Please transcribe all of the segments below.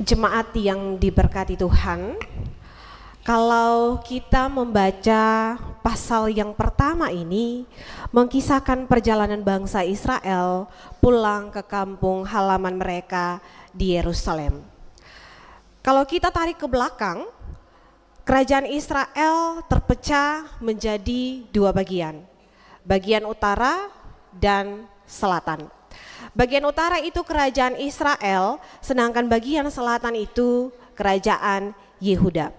Jemaat yang diberkati Tuhan, kalau kita membaca pasal yang pertama ini mengisahkan perjalanan bangsa Israel pulang ke kampung halaman mereka di Yerusalem. Kalau kita tarik ke belakang, kerajaan Israel terpecah menjadi dua bagian, bagian utara dan selatan. Bagian utara itu kerajaan Israel, sedangkan bagian selatan itu kerajaan Yehuda.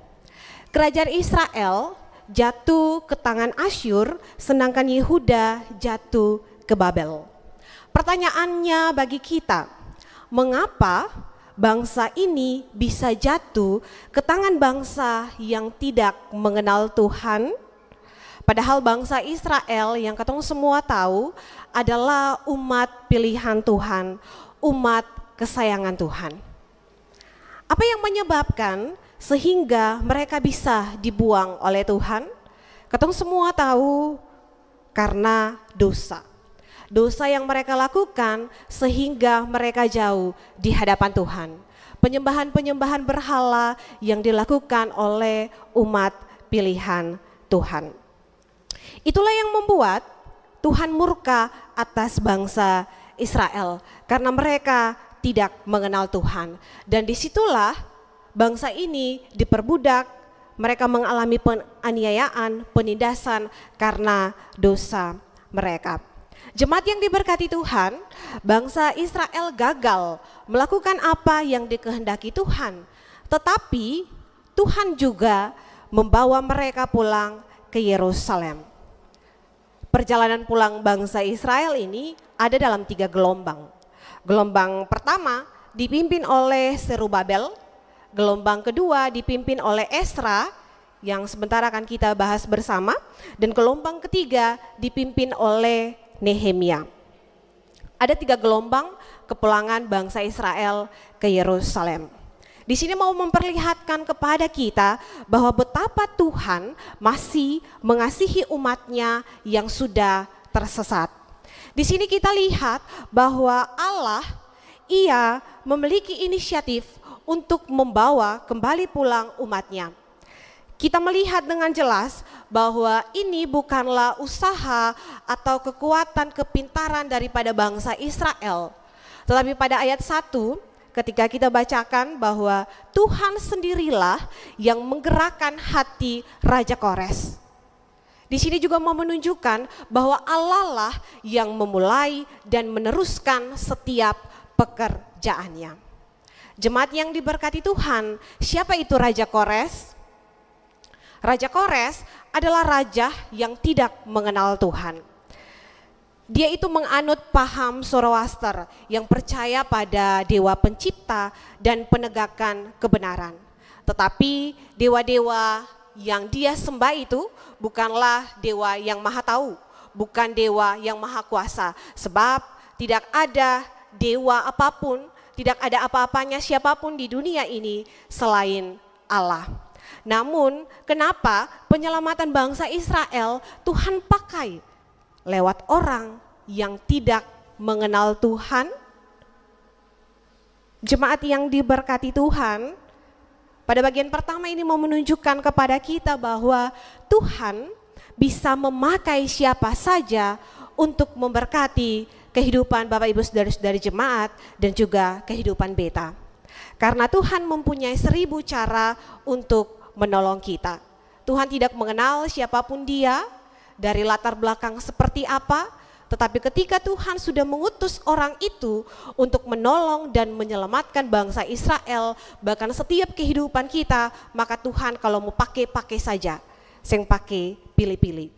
Kerajaan Israel jatuh ke tangan Asyur, sedangkan Yehuda jatuh ke Babel. Pertanyaannya bagi kita, mengapa bangsa ini bisa jatuh ke tangan bangsa yang tidak mengenal Tuhan? Padahal bangsa Israel yang ketemu semua tahu adalah umat pilihan Tuhan, umat kesayangan Tuhan. Apa yang menyebabkan sehingga mereka bisa dibuang oleh Tuhan? Ketemu semua tahu karena dosa. Dosa yang mereka lakukan sehingga mereka jauh di hadapan Tuhan. Penyembahan-penyembahan berhala yang dilakukan oleh umat pilihan Tuhan. Itulah yang membuat Tuhan murka atas bangsa Israel karena mereka tidak mengenal Tuhan. Dan disitulah bangsa ini diperbudak, mereka mengalami penganiayaan, penindasan karena dosa mereka. Jemaat yang diberkati Tuhan, bangsa Israel gagal melakukan apa yang dikehendaki Tuhan. Tetapi Tuhan juga membawa mereka pulang ke Yerusalem. Perjalanan pulang bangsa Israel ini ada dalam 3 gelombang. Gelombang pertama dipimpin oleh Zerubabel, gelombang kedua dipimpin oleh Ezra yang sebentar akan kita bahas bersama, dan gelombang ketiga dipimpin oleh Nehemia. Ada 3 gelombang kepulangan bangsa Israel ke Yerusalem. Di sini mau memperlihatkan kepada kita bahwa betapa Tuhan masih mengasihi umatnya yang sudah tersesat. Di sini kita lihat bahwa Allah, Ia memiliki inisiatif untuk membawa kembali pulang umatnya. Kita melihat dengan jelas bahwa ini bukanlah usaha atau kekuatan kepintaran daripada bangsa Israel. Tetapi pada ayat 1, ketika kita bacakan bahwa Tuhan sendirilah yang menggerakkan hati Raja Kores. Di sini juga mau menunjukkan bahwa Allah lah yang memulai dan meneruskan setiap pekerjaannya. Jemaat yang diberkati Tuhan, siapa itu Raja Kores? Raja Kores adalah raja yang tidak mengenal Tuhan. Dia itu menganut paham Zoroaster yang percaya pada dewa pencipta dan penegakan kebenaran. Tetapi dewa-dewa yang dia sembah itu bukanlah dewa yang maha tahu, bukan dewa yang maha kuasa. Sebab tidak ada dewa apapun, tidak ada apa-apanya siapapun di dunia ini selain Allah. Namun kenapa penyelamatan bangsa Israel Tuhan pakai lewat orang yang tidak mengenal Tuhan? Jemaat yang diberkati Tuhan, pada bagian pertama ini mau menunjukkan kepada kita bahwa Tuhan bisa memakai siapa saja untuk memberkati kehidupan Bapak Ibu Saudara-saudari jemaat dan juga kehidupan beta. Karena Tuhan mempunyai 1000 cara untuk menolong kita. Tuhan tidak mengenal siapapun dia, dari latar belakang seperti apa, tetapi ketika Tuhan sudah mengutus orang itu untuk menolong dan menyelamatkan bangsa Israel, bahkan setiap kehidupan kita, maka Tuhan kalau mau pakai saja, sing pakai pilih-pilih.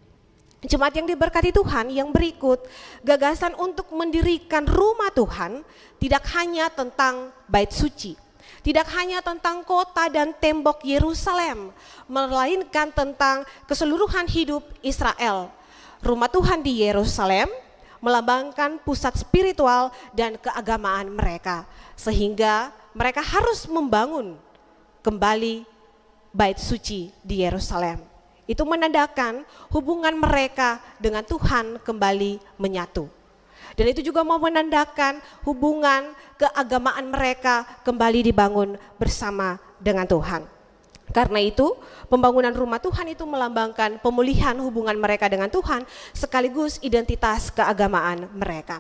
Jemaat yang diberkati Tuhan, yang berikut, gagasan untuk mendirikan rumah Tuhan tidak hanya tentang bait suci, tidak hanya tentang kota dan tembok Yerusalem, melainkan tentang keseluruhan hidup Israel. Rumah Tuhan di Yerusalem melambangkan pusat spiritual dan keagamaan mereka, sehingga mereka harus membangun kembali bait suci di Yerusalem. Itu menandakan hubungan mereka dengan Tuhan kembali menyatu. Dan itu juga mau menandakan hubungan keagamaan mereka kembali dibangun bersama dengan Tuhan. Karena itu pembangunan rumah Tuhan itu melambangkan pemulihan hubungan mereka dengan Tuhan sekaligus identitas keagamaan mereka.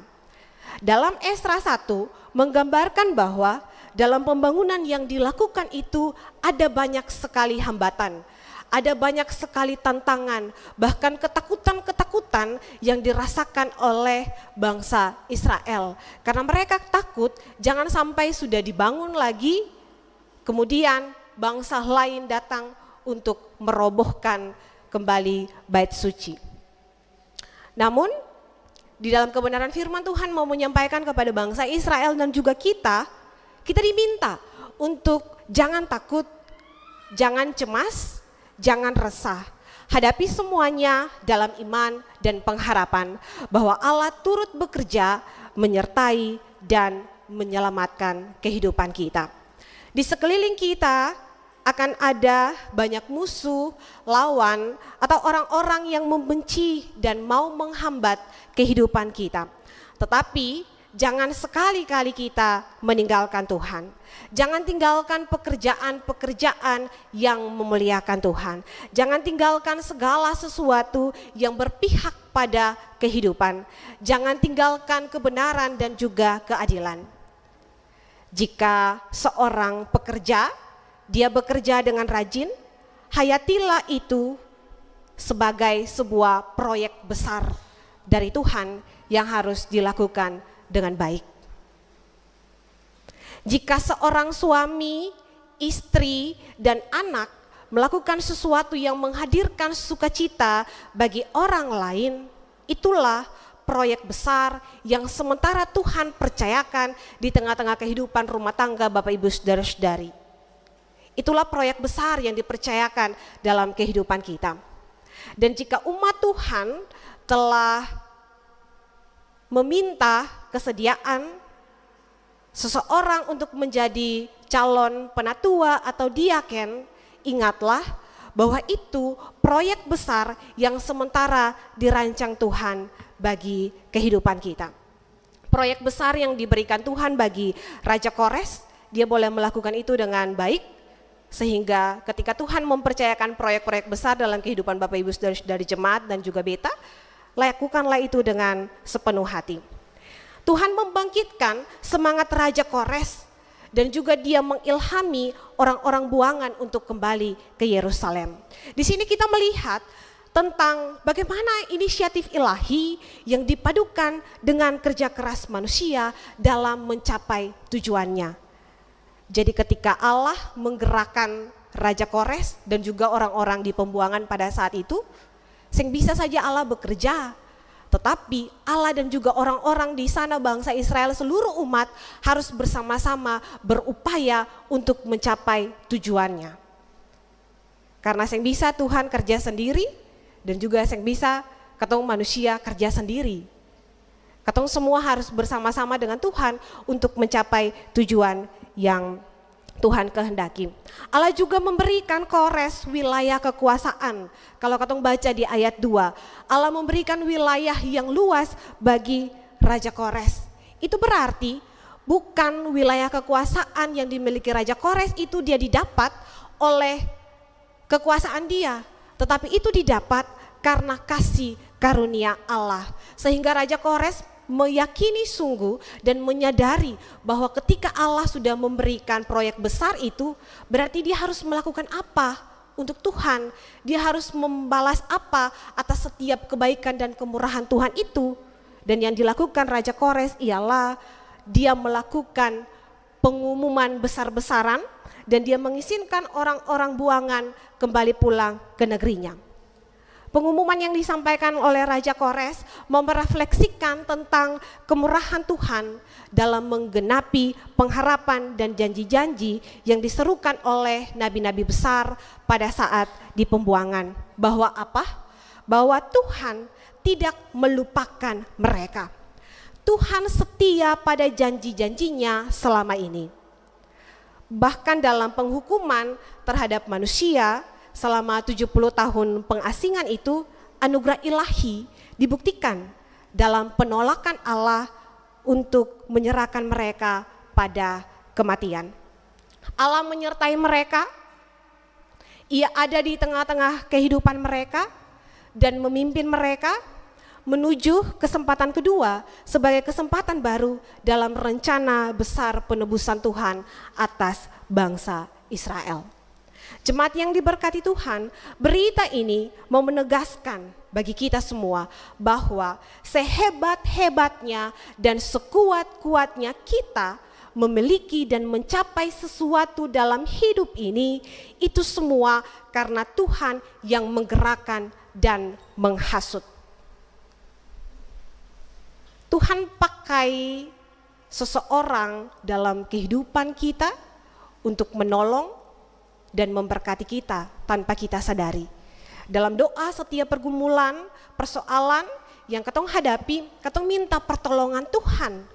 Dalam Esra 1 menggambarkan bahwa dalam pembangunan yang dilakukan itu ada banyak sekali hambatan, ada banyak sekali tantangan, bahkan ketakutan-ketakutan yang dirasakan oleh bangsa Israel. Karena mereka takut jangan sampai sudah dibangun lagi, kemudian bangsa lain datang untuk merobohkan kembali bait suci. Namun di dalam kebenaran firman Tuhan mau menyampaikan kepada bangsa Israel dan juga kita diminta untuk jangan takut, jangan cemas, jangan resah. Hadapi semuanya dalam iman dan pengharapan bahwa Allah turut bekerja menyertai dan menyelamatkan kehidupan kita. Di sekeliling kita akan ada banyak musuh, lawan, atau orang-orang yang membenci dan mau menghambat kehidupan kita. Tetapi jangan sekali-kali kita meninggalkan Tuhan. Jangan tinggalkan pekerjaan-pekerjaan yang memuliakan Tuhan. Jangan tinggalkan segala sesuatu yang berpihak pada kehidupan. Jangan tinggalkan kebenaran dan juga keadilan. Jika seorang pekerja, dia bekerja dengan rajin, hayatilah itu sebagai sebuah proyek besar dari Tuhan yang harus dilakukan dengan baik. Jika seorang suami, istri, dan anak melakukan sesuatu yang menghadirkan sukacita bagi orang lain, itulah proyek besar yang sementara Tuhan percayakan di tengah-tengah kehidupan rumah tangga Bapak Ibu Saudara-saudari. Itulah proyek besar yang dipercayakan dalam kehidupan kita. Dan jika umat Tuhan telah meminta kesediaan seseorang untuk menjadi calon penatua atau diaken, ingatlah bahwa itu proyek besar yang sementara dirancang Tuhan bagi kehidupan kita. Proyek besar yang diberikan Tuhan bagi Raja Kores, dia boleh melakukan itu dengan baik, sehingga ketika Tuhan mempercayakan proyek-proyek besar dalam kehidupan Bapak Ibu Saudara-saudari jemaat dan juga beta, lakukanlah itu dengan sepenuh hati. Tuhan membangkitkan semangat Raja Kores dan juga dia mengilhami orang-orang buangan untuk kembali ke Yerusalem. Di sini kita melihat tentang bagaimana inisiatif ilahi yang dipadukan dengan kerja keras manusia dalam mencapai tujuannya. Jadi ketika Allah menggerakkan Raja Kores dan juga orang-orang di pembuangan pada saat itu, bisa saja Allah bekerja, tetapi Allah dan juga orang-orang di sana bangsa Israel seluruh umat harus bersama-sama berupaya untuk mencapai tujuannya. Karena bisa Tuhan kerja sendiri dan juga bisa ketemu manusia kerja sendiri. Ketemu semua harus bersama-sama dengan Tuhan untuk mencapai tujuan yang Tuhan kehendaki. Allah juga memberikan Kores wilayah kekuasaan. Kalau katong baca di ayat 2, Allah memberikan wilayah yang luas bagi Raja Kores. Itu berarti bukan wilayah kekuasaan yang dimiliki Raja Kores itu dia didapat oleh kekuasaan dia, tetapi itu didapat karena kasih karunia Allah. Sehingga Raja Kores meyakini sungguh dan menyadari bahwa ketika Allah sudah memberikan proyek besar itu, berarti dia harus melakukan apa untuk Tuhan, dia harus membalas apa atas setiap kebaikan dan kemurahan Tuhan itu. Dan yang dilakukan Raja Kores ialah dia melakukan pengumuman besar-besaran dan dia mengizinkan orang-orang buangan kembali pulang ke negerinya. Pengumuman yang disampaikan oleh Raja Kores merefleksikan tentang kemurahan Tuhan dalam menggenapi pengharapan dan janji-janji yang diserukan oleh nabi-nabi besar pada saat di pembuangan. Bahwa apa? Bahwa Tuhan tidak melupakan mereka. Tuhan setia pada janji-janjinya selama ini. Bahkan dalam penghukuman terhadap manusia, selama 70 tahun pengasingan itu, anugerah ilahi dibuktikan dalam penolakan Allah untuk menyerahkan mereka pada kematian. Allah menyertai mereka, Ia ada di tengah-tengah kehidupan mereka dan memimpin mereka menuju kesempatan kedua sebagai kesempatan baru dalam rencana besar penebusan Tuhan atas bangsa Israel. Jemaat yang diberkati Tuhan, berita ini mau menegaskan bagi kita semua bahwa sehebat-hebatnya dan sekuat-kuatnya kita memiliki dan mencapai sesuatu dalam hidup ini, itu semua karena Tuhan yang menggerakkan dan menghasut. Tuhan pakai seseorang dalam kehidupan kita untuk menolong dan memberkati kita tanpa kita sadari. Dalam doa setiap pergumulan, persoalan yang katong hadapi, katong minta pertolongan Tuhan.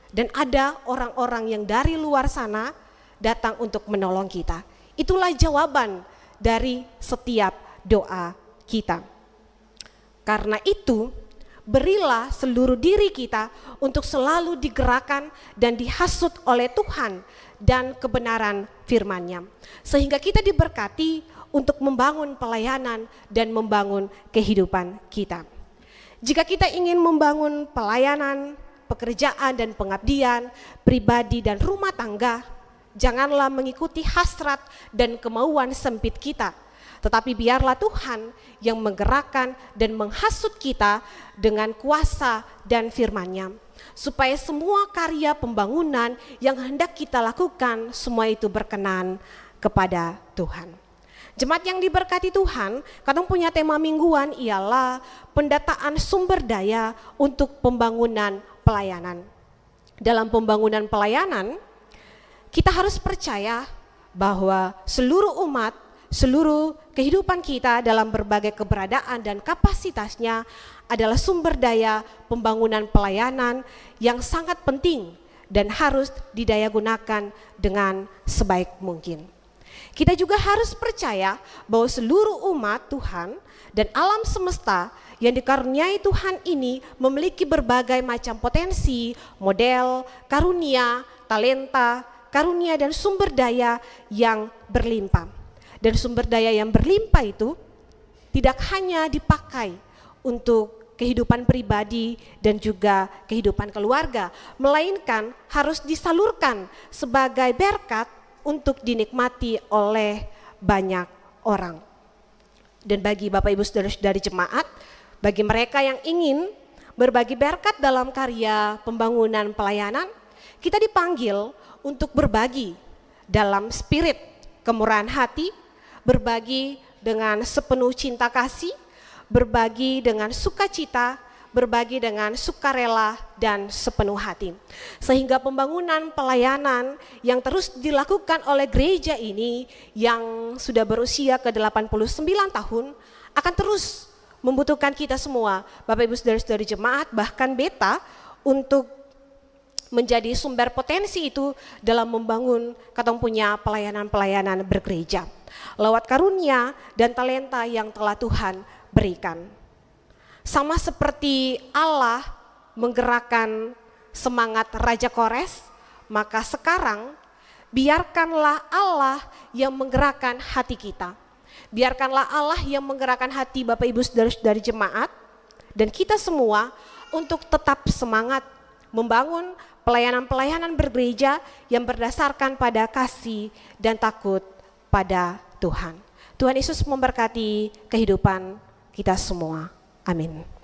Dan ada orang-orang yang dari luar sana datang untuk menolong kita. Itulah jawaban dari setiap doa kita. Karena itu, berilah seluruh diri kita untuk selalu digerakkan dan dihasut oleh Tuhan dan kebenaran firman-Nya. Sehingga kita diberkati untuk membangun pelayanan dan membangun kehidupan kita. Jika kita ingin membangun pelayanan, pekerjaan dan pengabdian, pribadi dan rumah tangga, janganlah mengikuti hasrat dan kemauan sempit kita, tetapi biarlah Tuhan yang menggerakkan dan menghasut kita dengan kuasa dan firman-Nya, supaya semua karya pembangunan yang hendak kita lakukan, semua itu berkenan kepada Tuhan. Jemaat yang diberkati Tuhan, kadang punya tema mingguan ialah pendataan sumber daya untuk pembangunan pelayanan. Dalam pembangunan pelayanan, kita harus percaya bahwa seluruh umat, seluruh kehidupan kita dalam berbagai keberadaan dan kapasitasnya adalah sumber daya pembangunan pelayanan yang sangat penting dan harus didayagunakan dengan sebaik mungkin. Kita juga harus percaya bahwa seluruh umat Tuhan dan alam semesta yang dikaruniai Tuhan ini memiliki berbagai macam potensi, model, karunia, talenta, karunia dan sumber daya yang berlimpah. Dan sumber daya yang berlimpah itu tidak hanya dipakai untuk kehidupan pribadi dan juga kehidupan keluarga, melainkan harus disalurkan sebagai berkat untuk dinikmati oleh banyak orang. Dan bagi Bapak Ibu Saudara-saudari jemaat, bagi mereka yang ingin berbagi berkat dalam karya pembangunan pelayanan, kita dipanggil untuk berbagi dalam spirit kemurahan hati, berbagi dengan sepenuh cinta kasih, berbagi dengan sukacita, berbagi dengan sukarela dan sepenuh hati. Sehingga pembangunan pelayanan yang terus dilakukan oleh gereja ini yang sudah berusia ke-89 tahun akan terus membutuhkan kita semua, Bapak Ibu Saudara-saudari jemaat, bahkan beta, untuk menjadi sumber potensi itu dalam membangun katong punya pelayanan-pelayanan bergereja lewat karunia dan talenta yang telah Tuhan berikan. Sama seperti Allah menggerakkan semangat Raja Kores, maka sekarang biarkanlah Allah yang menggerakkan hati kita. Biarkanlah Allah yang menggerakkan hati Bapak Ibu Saudara-saudari jemaat dan kita semua untuk tetap semangat membangun pelayanan-pelayanan bergereja yang berdasarkan pada kasih dan takut pada Tuhan. Tuhan Yesus memberkati kehidupan kita semua. Amin.